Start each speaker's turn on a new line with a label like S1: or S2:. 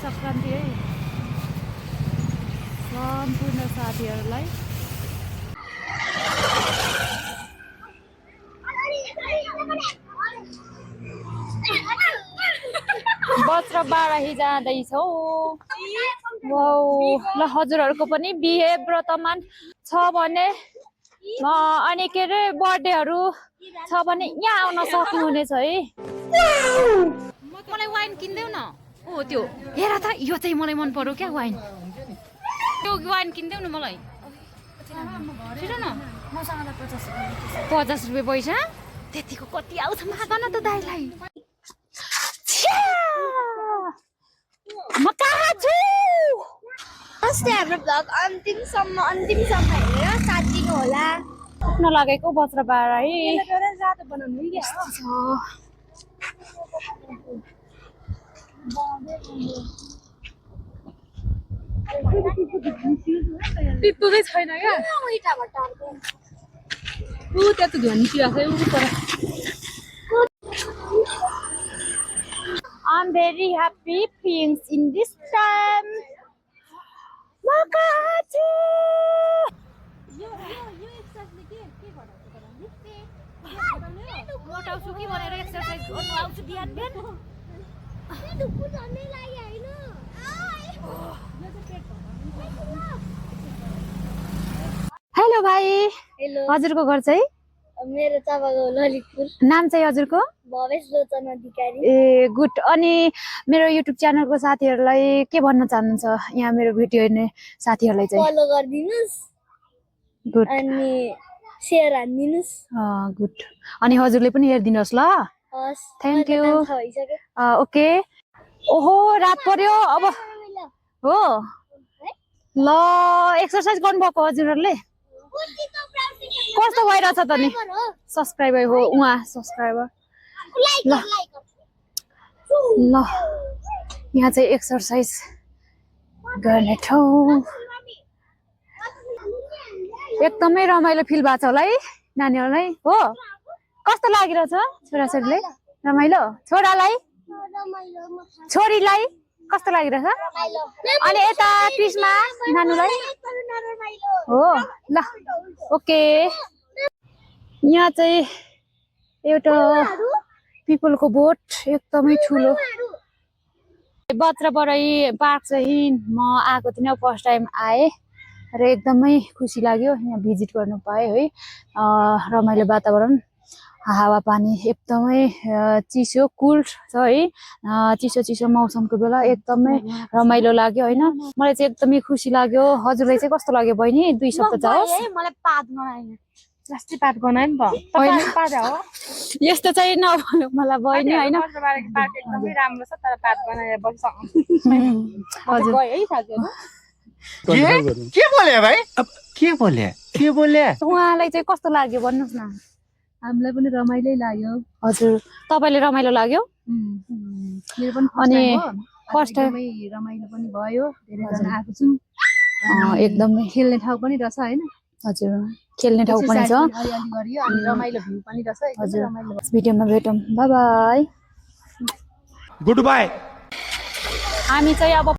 S1: सङ्क्रान्ति है सम्पूर्ण साथीहरूलाई। बच्र बाराही जाँदैछौ। ल हजुरहरूको पनि बिहे व्रतमान छ भने अनि के अरे बर्थडेहरू छ भने यहाँ आउन सक्नुहुनेछ है। मलाई वाइन किन्देऊ न। ओ त्यो हेर त यो चाहिँ मलाई मन पर्यो क्या वाइन। त्यो वाइन किन्देऊ न मलाई। छिटो न। मसँग 50 रुपियाँ पैसा त्यतिको कति आउँछ माग न त दाइलाई। म कहाँ छु?
S2: अस्ति हाम्रो भ्लग अन्तिमसम्म हेरेर साथ दिनु होला।
S1: नलागेको बच्र बाराही
S2: जाँदा बनाउनु नि
S1: त्यस्तो चाहिँ छैन क्या। ऊ त्यस्तो ध्वनि निस्किरहेको छ। I'm very happy being in this time. म कहाँ छु? मोटाउँछु कि भनेर एक्सर्साइज गर्नु आउँछु बिहान बिहान। हेलो भाइ।
S2: हेलो।
S1: हजुरको घर चाहिँ?
S2: मेरो चापागाउँ ललितपुर।
S1: नाम चाहिँ हजुरको?
S2: भवेश लोचन अधिकारी।
S1: ए गुड। अनि मेरो युट्युब च्यानलको साथीहरूलाई के भन्न चाहनुहुन्छ यहाँ मेरो भिडियो हेर्ने साथीहरूलाई चाहिँ?
S2: Follow गरिदिनुस्
S1: good.
S2: अनि शेयर हान्दिनुस्।
S1: गुड। अनि हजुरले पनि हेरिदिनुहोस् ल।
S2: हस्।
S1: Thank you.
S2: भइसक्यो।
S1: ओके। ओहो रात पर्यो अब हो। ल एक्सर्साइज गर्नुभएको हजुरहरूले? कस्तो भइरहेछ त नि? सब्सक्राइबर हो उहाँ सब्सक्राइबर। ल ल यहाँ चाहिँ एक्सर्साइज गर्ने ठाउँ। एकदमै रमाइलो फिल भएको छ होला है नानीहरूलाई हो? कस्तो लागिरहेछ छोराछोरीले? रमाइलो? छोरीलाई कस्तो लागिरहेछ? अनि यता क्रिस्मा नानुलाई हो? ल ओके। यहाँ चाहिँ एउटा पिपलको बोट एकदमै ठुलो। बच्र बाराही पार्क चाहिँ म आएको थिइनँ, फर्स्ट टाइम आएँ र एकदमै खुसी लाग्यो यहाँ भिजिट गर्नु पाएँ है। रमाइलो वातावरण, हावापानी एकदमै चिसो कुल छ है। चिसो चिसो मौसमको बेला एकदमै रमाइलो लाग्यो होइन। मलाई चाहिँ एकदमै खुसी लाग्यो। हजुरलाई चाहिँ कस्तो लाग्यो बहिनी? 2 शब्द जाओस्।
S2: मलाई पात बनायो जस्तै पात बनायो नि त। पात हो
S1: यस्तो चाहिँ नभन्नु मलाई बहिनी होइन।
S2: पात एकदमै राम्रो छ तर पात बनाएर बसिसक्नु।
S1: हजुर
S3: के बोले भाइ? के बोले?
S1: उहाँलाई चाहिँ कस्तो लाग्यो भन्नुहोस् न।
S4: हामीलाई पनि रमाइलो लाग्यो।
S1: हजुर तपाईले रमाइलो लाग्यो?
S4: मेरो पनि
S1: अनि फर्स्ट टाइम
S4: रमाइलो पनि भयो। धेरैजना आएको छौँ।
S1: एकदमै
S4: खेल्ने ठाउँ पनि रहेछ होइन?
S1: हजुर खेल्ने ठाउँ पनि छ।
S4: अलिअलि गरियो अनि रमाइलो भ्यू पनि रहेछ।
S1: हजुर भिडियोमा भेटौँ। Bye bye.
S3: Good by.
S1: हामी चाहिँ अब